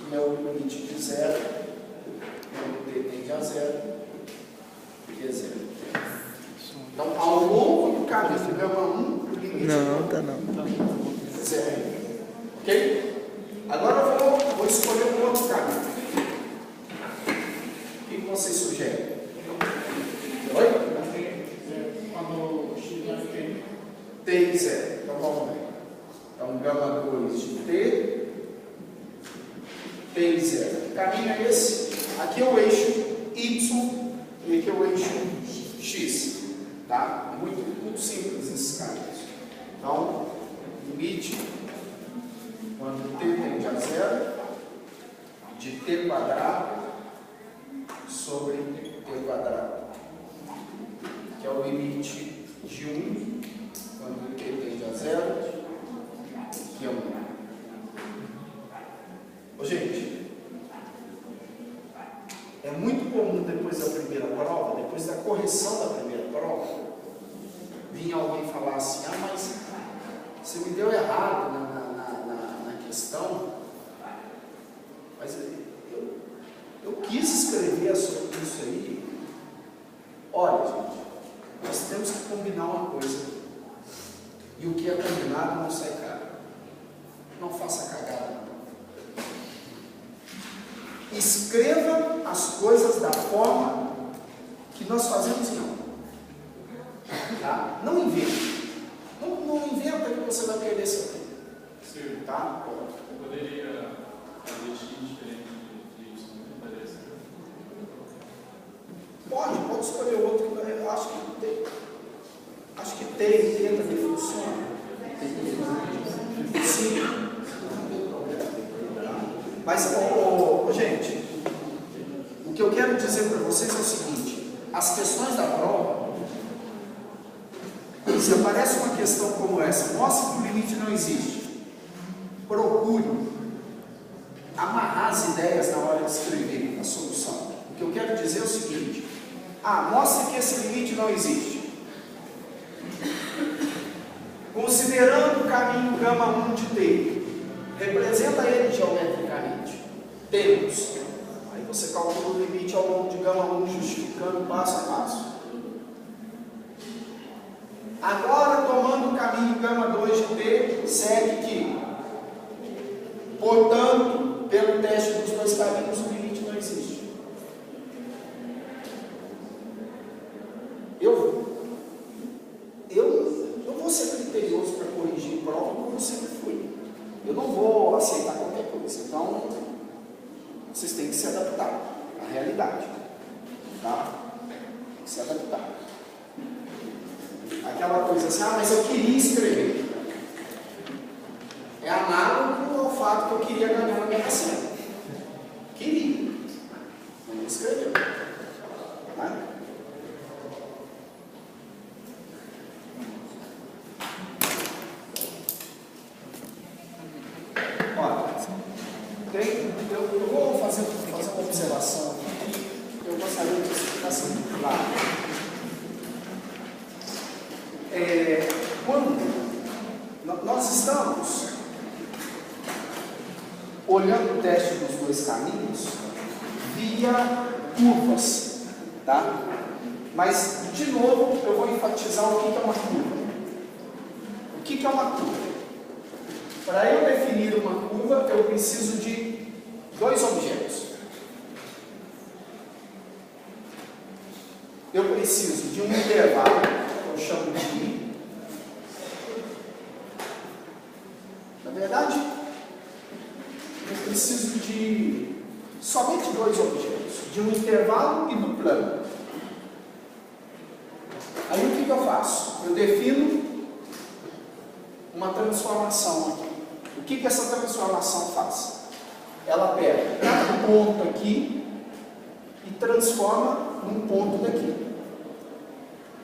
Que é o limite de zero, quando t tende a zero, que é zero. Então, ao longo do caminho gama 1, o limite é zero. Ok? Agora eu vou escolher um outro caminho. 2 de T, T e 0. Que caminho é esse? Aqui é o eixo Y e aqui é o eixo X. Tá? Muito simples esses caminhos. Então, limite, quando T tende a 0, de T quadrado sobre T quadrado, que é o limite de 1, quando T tende a 0, que é 1. Ô, gente, é muito comum depois da primeira prova, depois da correção da primeira prova, vir alguém falar assim: ah, mas você me deu errado na questão, mas eu quis escrever sobre isso aí. Olha, gente, nós temos que combinar uma coisa, e o que é combinado não sai caro. Não faça cagada, não. Escreva as coisas da forma que nós fazemos em aula. Tá? Não invente. Não inventa que você vai perder seu tempo. Sim. Tá? Eu poderia fazer X diferente de Y, não parece? Pode escolher outro. Eu acho que tem também funciona. Sim. Mas, gente, o que eu quero dizer para vocês é o seguinte: as questões da prova, se aparece uma questão como essa, mostre que o limite não existe, procure amarrar as ideias na hora de escrever a solução. O que eu quero dizer é o seguinte: mostre que esse limite não existe. Considerando o caminho γ1 de T, representa ele geometricamente. Temos. Aí você calcula o limite ao longo de γ1, justificando passo a passo. Agora, tomando o caminho γ2 de T, segue que, portanto, pelo teste dos dois caminhos, o limite não existe. Eu vou ser criterioso para corrigir prova, como eu sempre fui. Eu não vou aceitar qualquer coisa. Então, vocês têm que se adaptar à realidade. Tá? Tem que se adaptar. Aquela coisa assim: mas eu queria escrever. É análogo ao fato que eu queria ganhar na Mega Sena. Queria. Não escreveu. Tá? Eu vou fazer uma observação aqui, que eu gostaria que isso ficasse muito claro. Quando nós estamos olhando o teste dos dois caminhos via curvas, tá? Mas, de novo, eu vou enfatizar o que é uma curva. O que é uma curva? Para eu definir uma curva, eu preciso de dois objetos. Eu preciso de um intervalo, que eu chamo de I. Na verdade, eu preciso de somente dois objetos, de um intervalo e do plano. Aí o que eu faço? Eu defino uma transformação aqui. O que essa transformação faz? Ela pega cada ponto aqui e transforma num ponto daqui.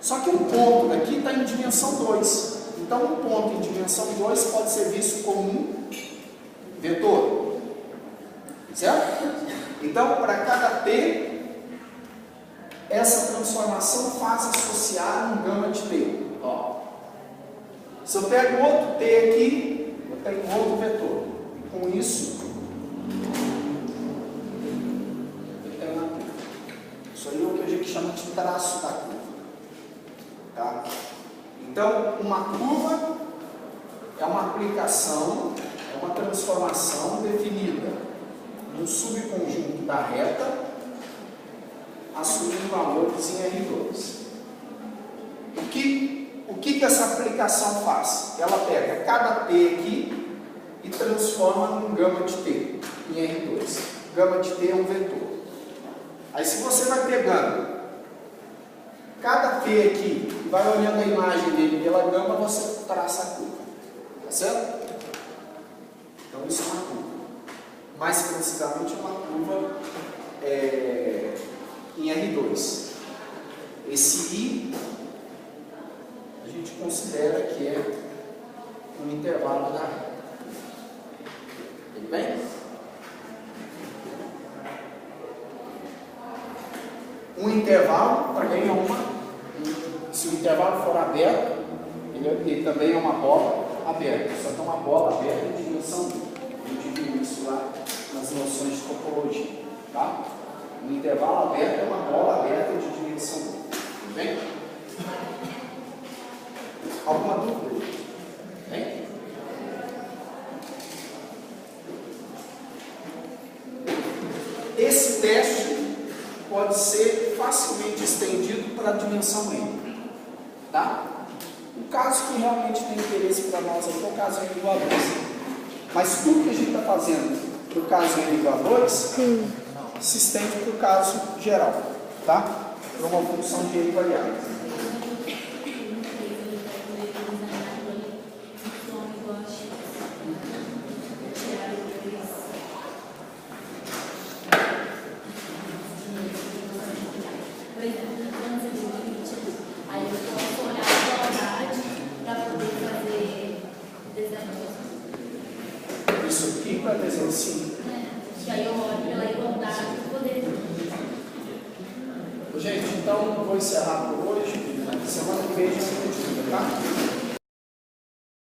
Só que um ponto daqui está em dimensão 2. Então, um ponto em dimensão 2 pode ser visto como um vetor. Certo? Então, para cada T, essa transformação faz associar um gama de T. Ó. Se eu pego outro T aqui, eu tenho outro vetor. E com isso, eu tenho uma curva. Isso aí é o que a gente chama de traço da curva. Tá? Então, uma curva é uma aplicação, é uma transformação definida no subconjunto da reta, assumindo valores em R2. O que essa aplicação faz? Ela pega cada T aqui e transforma num gama de T, em R2. Gama de T é um vetor. Aí se você vai pegando cada T aqui e vai olhando a imagem dele pela gama, você traça a curva. Tá certo? Então isso é uma curva. Mais precisamente é uma curva em R2. Esse I a gente considera que é um intervalo da reta. Tudo bem? Um intervalo também é se o intervalo for aberto, ele também é uma bola aberta, só que é uma bola aberta em dimensão 1. Eu divido isso lá nas noções de topologia. Tá? Um intervalo aberto é uma bola aberta de dimensão 1. Tudo bem? Alguma dúvida? Bem? Esse teste pode ser facilmente estendido para a dimensão N. Tá? O caso que realmente tem interesse para nós aqui é o caso N igual a 2. Mas tudo que a gente está fazendo para o caso N igual a 2 se estende para o caso geral. Tá? Para uma função de N variável. Isso aqui para desenho sim. Que aí eu olho pela igualdade para poder. Gente, então eu vou encerrar por hoje. Semana que vem a gente continua, tá?